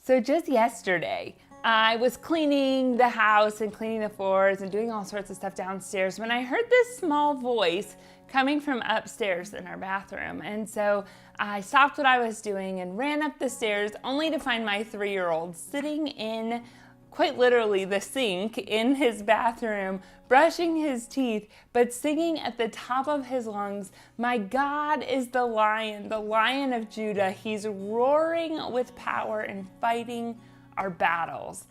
So just yesterday, I was cleaning the house and cleaning the floors and doing all sorts of stuff downstairs when I heard this small voice coming from upstairs in our bathroom. And so I stopped what I was doing and ran up the stairs only to find my 3-year-old sitting in quite literally the sink in his bathroom, brushing his teeth, but singing at the top of his lungs, "My God is the Lion of Judah. He's roaring with power and fighting our battles."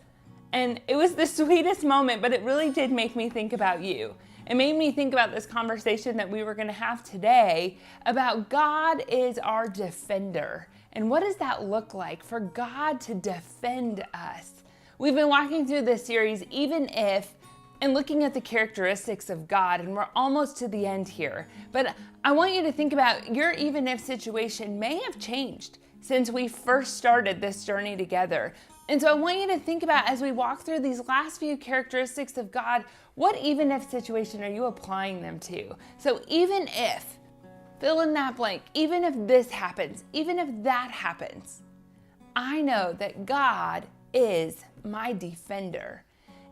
And it was the sweetest moment, but it really did make me think about you. It made me think about this conversation that we were going to have today about God is our defender. And what does that look like for God to defend us? We've been walking through this series, Even If, and looking at the characteristics of God, and we're almost to the end here. But I want you to think about your even if situation may have changed since we first started this journey together. And so I want you to think about, as we walk through these last few characteristics of God, what even if situation are you applying them to? So even if, fill in that blank, even if this happens, even if that happens, I know that God is my defender.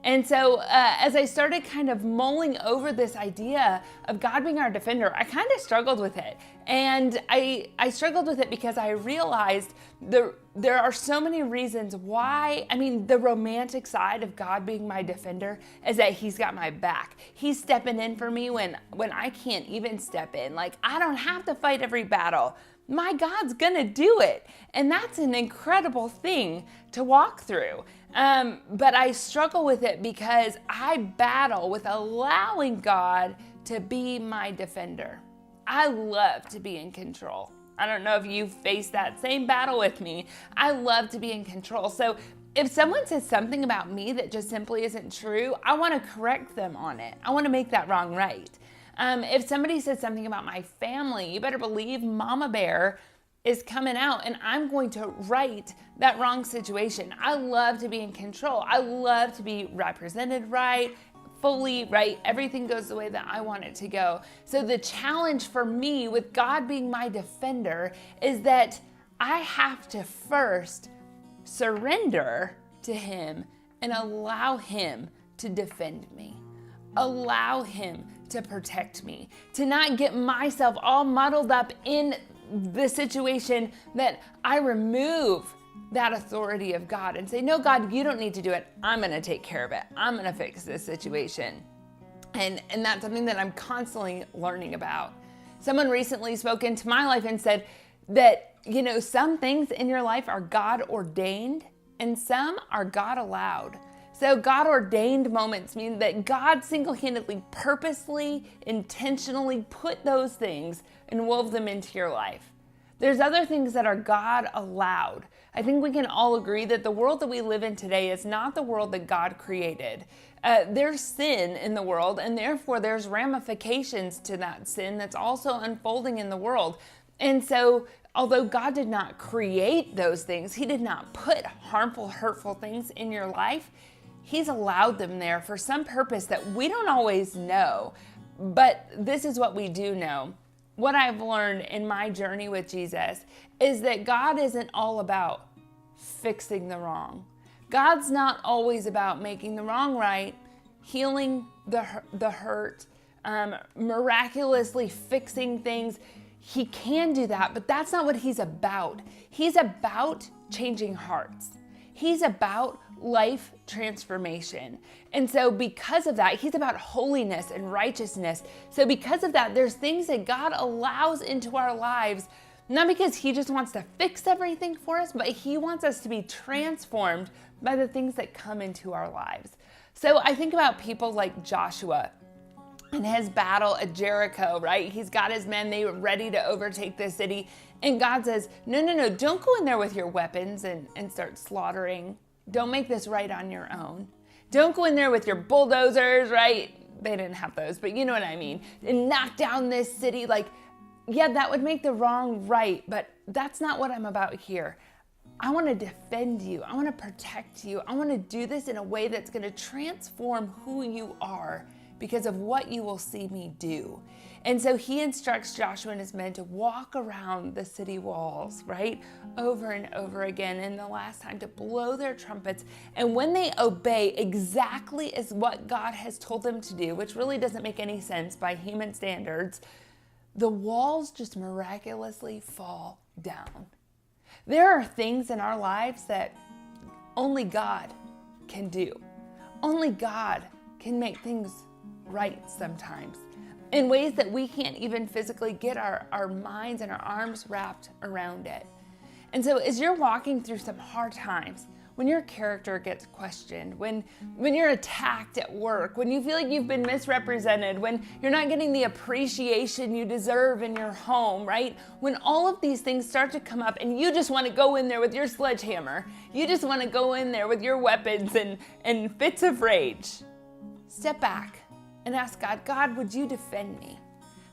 And so as I started kind of mulling over this idea of God being our defender, I kind of struggled with it. And I struggled with it because I realized there are so many reasons why. The romantic side of God being my defender is that he's got my back. He's stepping in for me when I can't even step in. Like, I don't have to fight every battle. My God's gonna do it. And that's an incredible thing to walk through. But I struggle with it because I battle with allowing God to be my defender. I love to be in control. I don't know if you've faced that same battle with me. I love to be in control. So if someone says something about me that just simply isn't true, I want to correct them on it. I want to make that wrong right. If somebody says something about my family, you better believe Mama Bear is coming out and I'm going to right that wrong situation. I love to be in control. I love to be represented right, fully right. Everything goes the way that I want it to go. So the challenge for me with God being my defender is that I have to first surrender to him and allow him to defend me. Allow him to protect me, to not get myself all muddled up in the situation, that I remove that authority of God and say, "No, God, you don't need to do it. I'm going to take care of it. I'm going to fix this situation." And that's something that I'm constantly learning about. Someone recently spoke into my life and said that, some things in your life are God ordained and some are God allowed. So God ordained moments mean that God single-handedly, purposely, intentionally put those things and wove them into your life. There's other things that are God allowed. I think we can all agree that the world that we live in today is not the world that God created. There's sin in the world, and therefore there's ramifications to that sin that's also unfolding in the world. And so although God did not create those things, he did not put harmful, hurtful things in your life, he's allowed them there for some purpose that we don't always know. But this is what we do know. What I've learned in my journey with Jesus is that God isn't all about fixing the wrong. God's not always about making the wrong right, healing the hurt, miraculously fixing things. He can do that, but that's not what he's about. He's about changing hearts. He's about life transformation. And so because of that, he's about holiness and righteousness. So because of that, there's things that God allows into our lives, not because he just wants to fix everything for us, but he wants us to be transformed by the things that come into our lives. So I think about people like Joshua and his battle at Jericho, right? He's got his men, they were ready to overtake the city. And God says, no, don't go in there with your weapons and start slaughtering. Don't make this right on your own. Don't go in there with your bulldozers, right? They didn't have those, but you know what I mean. And knock down this city. Yeah, that would make the wrong right, but that's not what I'm about here. I want to defend you. I want to protect you. I want to do this in a way that's going to transform who you are because of what you will see me do. And so he instructs Joshua and his men to walk around the city walls, right? Over and over again. And the last time to blow their trumpets. And when they obey exactly as what God has told them to do, which really doesn't make any sense by human standards, the walls just miraculously fall down. There are things in our lives that only God can do. Only God can make things right sometimes in ways that we can't even physically get our minds and our arms wrapped around it. And so as you're walking through some hard times, when your character gets questioned, when you're attacked at work, when you feel like you've been misrepresented, when you're not getting the appreciation you deserve in your home, right? When all of these things start to come up and you just want to go in there with your sledgehammer, you just want to go in there with your weapons and fits of rage, step back and ask God, God, would you defend me?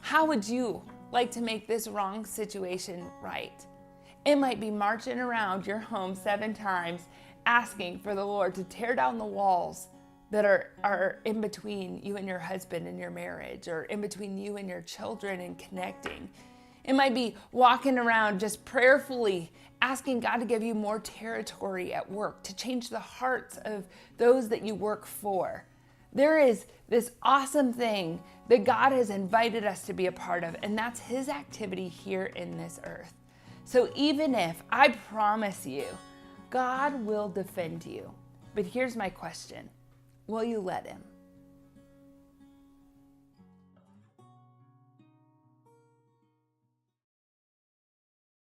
How would you like to make this wrong situation right? It might be marching around your home 7 times, asking for the Lord to tear down the walls that are in between you and your husband and your marriage, or in between you and your children and connecting. It might be walking around just prayerfully asking God to give you more territory at work, to change the hearts of those that you work for. There is this awesome thing that God has invited us to be a part of, and that's his activity here in this earth. So even if, I promise you, God will defend you. But here's my question. Will you let him?